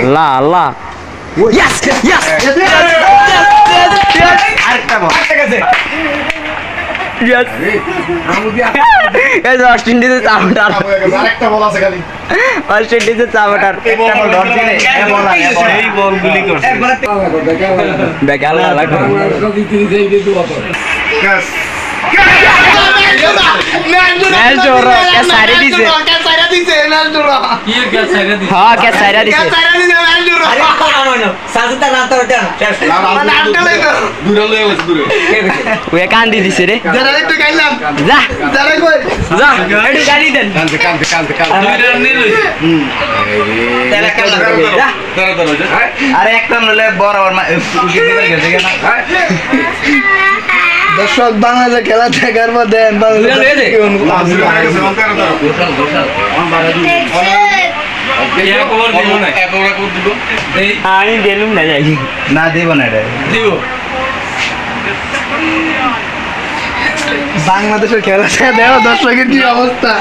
আল্লাহ আল্লাহ yes yes আরেকটা বল yes এই West ইন্ডিজের চাপটার আরেকটা বল আছে খালি ওয়েস্ট ইন্ডিজের চাপটার একটা বল ধরছি রে এ বল আর এ বল এই বলগুলি করছে বেকাল লাগবে ম্যাচ জোরো কে সাইরে দিছে হ্যাঁ কে সাইরে দিছে ওয়ে কান্দি দিছে রে যা যা একটু গালি দেন আরে একটা নলে বরাবর দর্শক বাংলাদেশ খেলা দেখার পর দেন আমি দিলুম না যাই না দিব না রে বাংলাদেশের খেলা দেখা দর্শকের কি অবস্থা